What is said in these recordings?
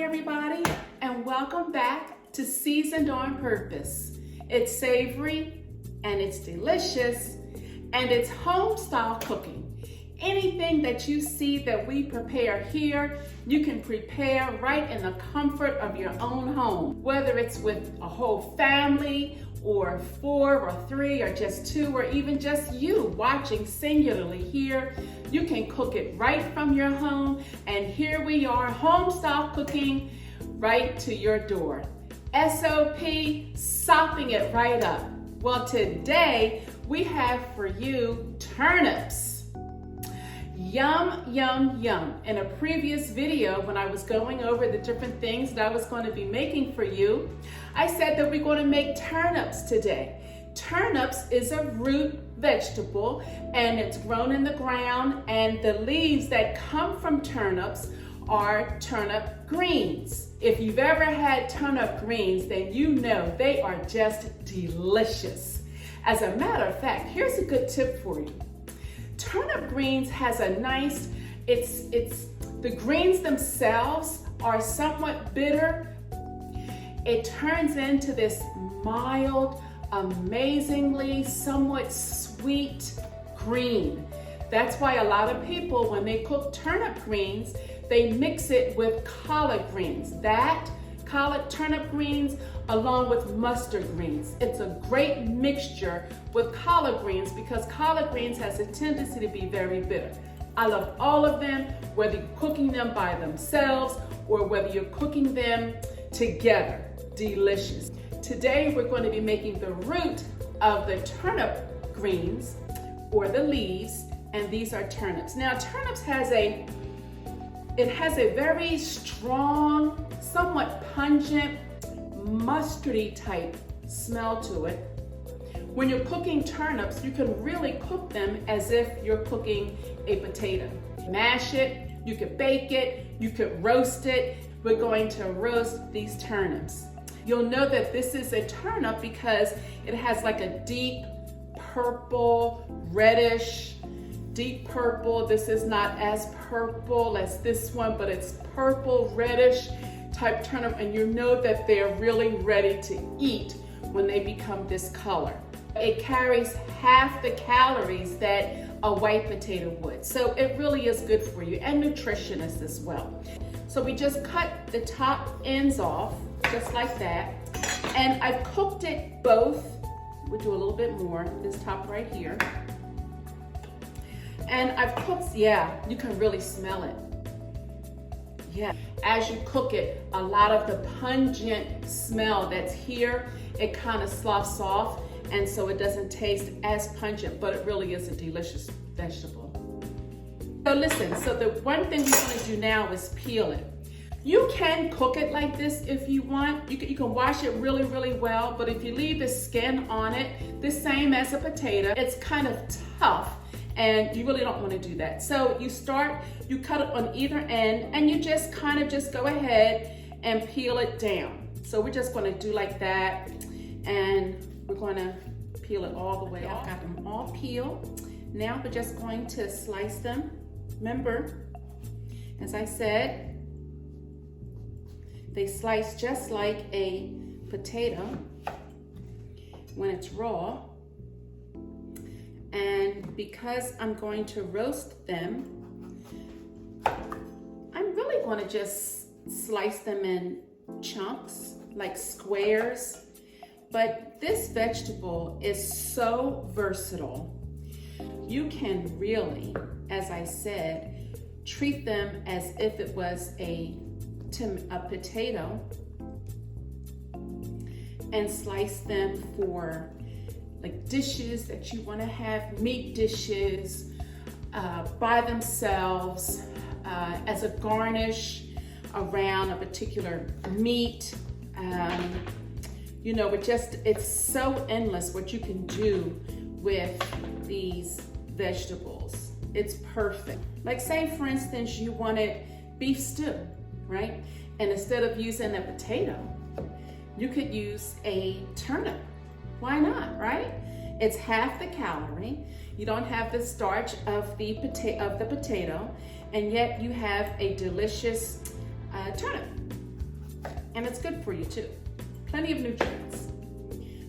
Hi everybody, and welcome back to Seasoned on Purpose. It's savory and it's delicious and it's home style cooking. Anything that you see that we prepare here, you can prepare right in the comfort of your own home. Whether it's with a whole family or 4 or 3 or just 2 or even just you watching singularly here, you can cook it right from your home. And here we are, home style cooking right to your door. SOP, sopping it right up. Well, today we have for you turnips. Yum, yum, yum. In a previous video, when I was going over the different things that I was going to be making for you, I said that we're going to make turnips today. Turnips is a root vegetable and it's grown in the ground, and the leaves that come from turnips are turnip greens. If you've ever had turnip greens, then you know they are just delicious. As a matter of fact, here's a good tip for you. Turnip greens has a nice, the greens themselves are somewhat bitter. It turns into this mild, amazingly somewhat sweet green. That's why a lot of people, when they cook turnip greens, they mix it with collard greens. Turnip greens along with mustard greens. It's a great mixture with collard greens because collard greens has a tendency to be very bitter. I love all of them, whether you're cooking them by themselves or whether you're cooking them together. Delicious. Today we're going to be making the root of the turnip greens or the leaves, and these are turnips. Now turnips has a very strong, somewhat pungent, mustardy type smell to it. When you're cooking turnips, you can really cook them as if you're cooking a potato. Mash it, you could bake it, you could roast it. We're going to roast these turnips. You'll know that this is a turnip because it has like a deep purple, reddish, deep purple. This is not as purple as this one, but it's purple, reddish type turnip, and you know that they're really ready to eat when they become this color. It carries half the calories that a white potato would, so it really is good for you and nutritious as well. So we just cut the top ends off just like that, and I've cooked it both. We'll do a little bit more, this top right here. And I've cooked, you can really smell it. Yeah, as you cook it, a lot of the pungent smell that's here, it kind of sloughs off, and so it doesn't taste as pungent, but it really is a delicious vegetable. So listen, so the one thing we want to do now is peel it. You can cook it like this if you want. You can wash it really, really well, but if you leave the skin on it, the same as a potato, it's kind of tough. And you really don't want to do that. So you cut it on either end, and you just kind of go ahead and peel it down. So we're just going to do like that, and we're going to peel it all the way off. I've got them all peeled. Now we're just going to slice them. Remember, as I said, they slice just like a potato when it's raw. And because I'm going to roast them, I'm really going to just slice them in chunks, like squares. But this vegetable is so versatile. You can really, as I said, treat them as if it was a potato and slice them for like dishes that you want to have, meat dishes, by themselves, as a garnish around a particular meat. You know, it's so endless what you can do with these vegetables. It's perfect. Like say, for instance, you wanted beef stew, right? And instead of using a potato, you could use a turnip. Why not, right? It's half the calorie. You don't have the starch of the potato, and yet you have a delicious turnip. and it's good for you too. Plenty of nutrients.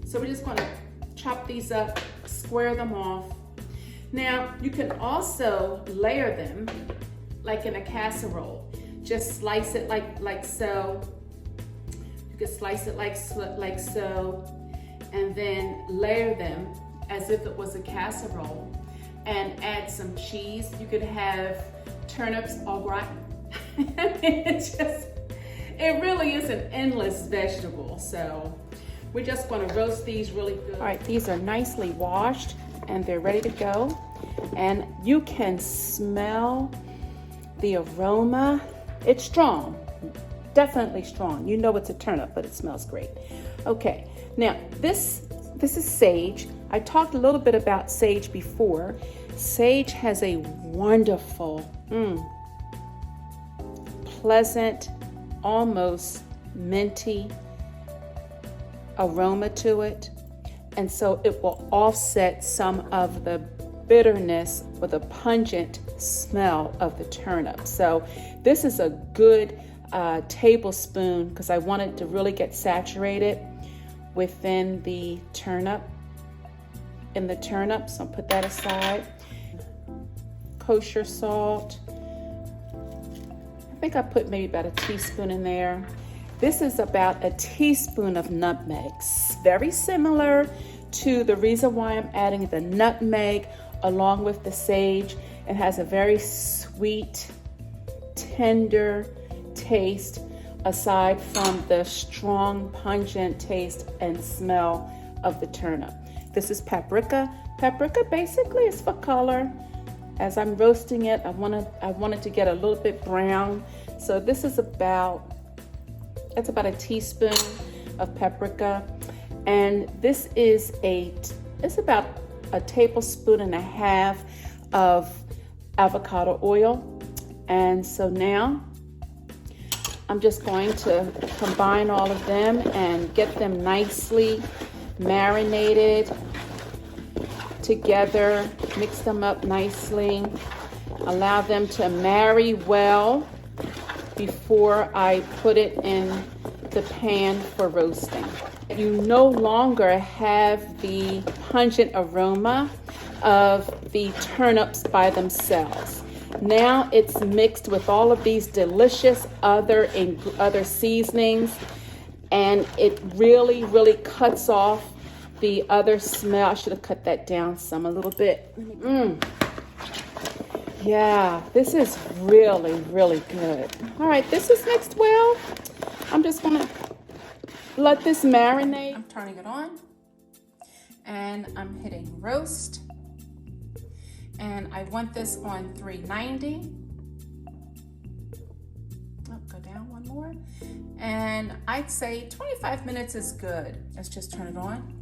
So we're just gonna chop these up, square them off. Now, you can also layer them like in a casserole. Just slice it like so. You can slice it like so, and then layer them as if it was a casserole, and add some cheese. You could have turnips au gratin. It really is an endless vegetable. So we're just gonna roast these really good. All right, these are nicely washed and they're ready to go. And you can smell the aroma. It's strong, definitely strong. You know it's a turnip, but it smells great. Okay, now this is sage. I talked a little bit about sage before. Sage has a wonderful, pleasant, almost minty aroma to it. And so it will offset some of the bitterness or the pungent smell of the turnip. So this is a good tablespoon, because I want it to really get saturated within the turnip. So I'll put that aside. Kosher salt. I think I put maybe about a teaspoon in there. This is about a teaspoon of nutmeg. Very similar to the reason why I'm adding the nutmeg along with the sage. It has a very sweet, tender taste aside from the strong, pungent taste and smell of the turnip. This is paprika. Paprika basically is for color. As I'm roasting it, I want it to get a little bit brown. So this is about a teaspoon of paprika. And this is it's about a tablespoon and a half of avocado oil. And so now I'm just going to combine all of them and get them nicely marinated together, mix them up nicely, allow them to marry well before I put it in the pan for roasting. You no longer have the pungent aroma of the turnips by themselves. Now it's mixed with all of these delicious other seasonings, and it really, really cuts off the other smell. I should have cut that down a little bit. Yeah, this is really, really good. All right, this is mixed well. I'm just gonna let this marinate. I'm turning it on and I'm hitting roast. And I want this on 390. Oh, go down one more. And I'd say 25 minutes is good. Let's just turn it on.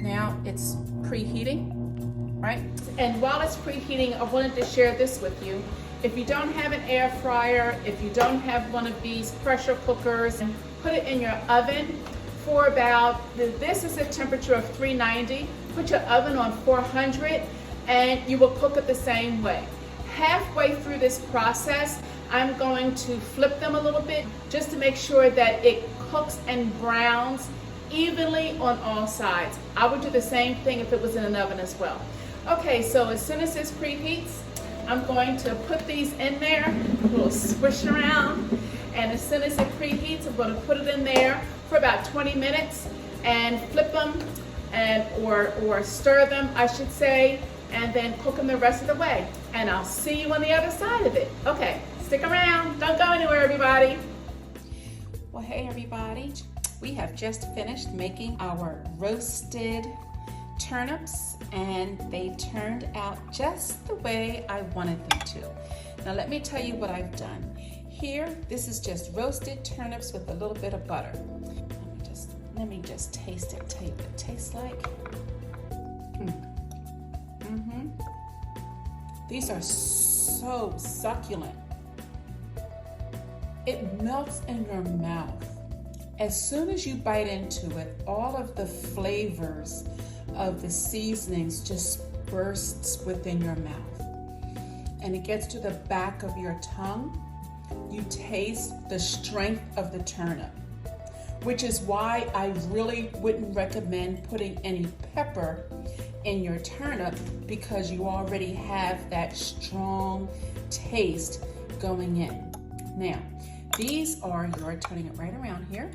Now it's preheating, right? And while it's preheating, I wanted to share this with you. If you don't have an air fryer, if you don't have one of these pressure cookers, put it in your oven for about, this is a temperature of 390. Put your oven on 400 and you will cook it the same way. Halfway through this process, I'm going to flip them a little bit just to make sure that it cooks and browns evenly on all sides. I would do the same thing if it was in an oven as well. Okay, so as soon as this preheats, I'm going to put these in there, a little swish around, and as soon as it preheats, I'm going to put it in there for about 20 minutes and flip them or stir them, I should say, and then cook them the rest of the way. And I'll see you on the other side of it. Okay, stick around. Don't go anywhere, everybody. Well, hey, everybody. We have just finished making our roasted turnips, and they turned out just the way I wanted them to. Now, let me tell you what I've done. Here, this is just roasted turnips with a little bit of butter. Let me just taste it, tell you what it tastes like. These are so succulent. It melts in your mouth. As soon as you bite into it, all of the flavors of the seasonings just bursts within your mouth. And it gets to the back of your tongue. You taste the strength of the turnip, which is why I really wouldn't recommend putting any pepper in your turnip, because you already have that strong taste going in. Now, these are your, turning it right around here,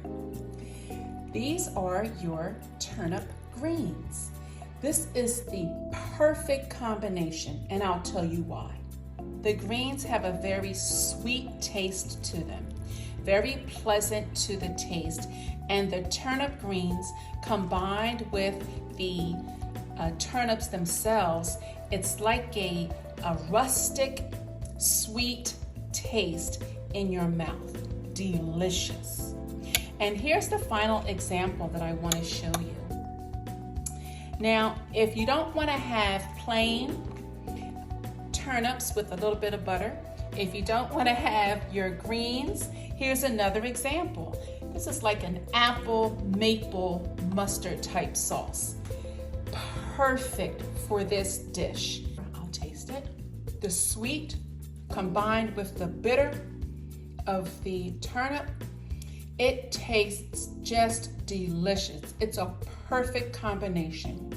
these are your turnip greens. This is the perfect combination, and I'll tell you why. The greens have a very sweet taste to them, very pleasant to the taste, and the turnip greens combined with the turnips themselves, it's like a rustic, sweet taste in your mouth. Delicious. And here's the final example that I want to show you. Now, if you don't want to have plain turnips with a little bit of butter, if you don't want to have your greens, here's another example. This is like an apple maple mustard type sauce. Perfect for this dish. I'll taste it. The sweet combined with the bitter of the turnip, it tastes just delicious. It's a perfect combination.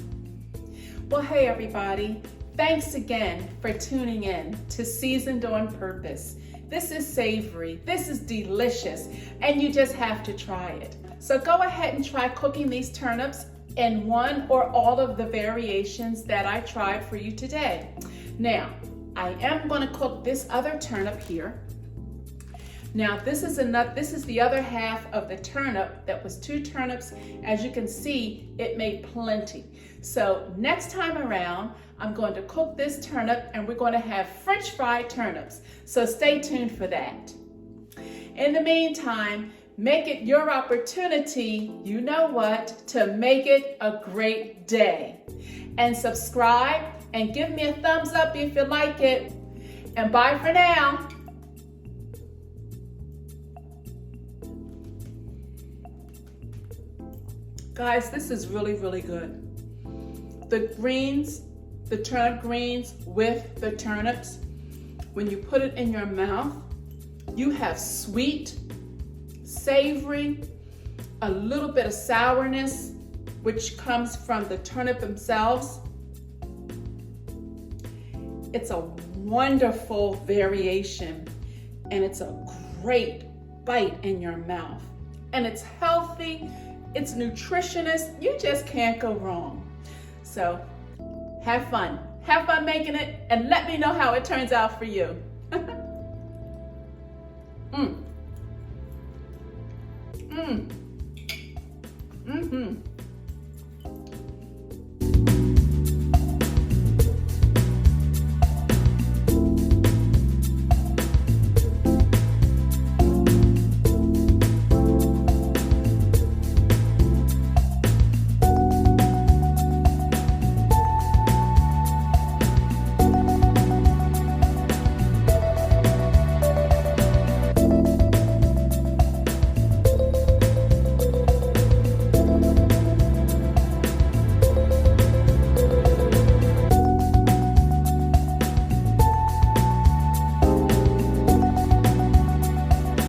Well, hey everybody, thanks again for tuning in to Seasoned on Purpose. This is savory, this is delicious, and you just have to try it. So go ahead and try cooking these turnips in one or all of the variations that I tried for you today. Now, I am going to cook this other turnip here. Now, this is the other half of the turnip. That was 2 turnips. As you can see, it made plenty. So next time around, I'm going to cook this turnip and we're going to have French fried turnips. So stay tuned for that. In the meantime, make it your opportunity, you know what, to make it a great day. And subscribe and give me a thumbs up if you like it. And bye for now. Guys, this is really, really good. The greens, the turnip greens with the turnips, when you put it in your mouth, you have sweet, savory, a little bit of sourness, which comes from the turnip themselves. It's a wonderful variation, and it's a great bite in your mouth. And it's healthy, it's nutritious, you just can't go wrong. So have fun making it, and let me know how it turns out for you. Mm-hmm.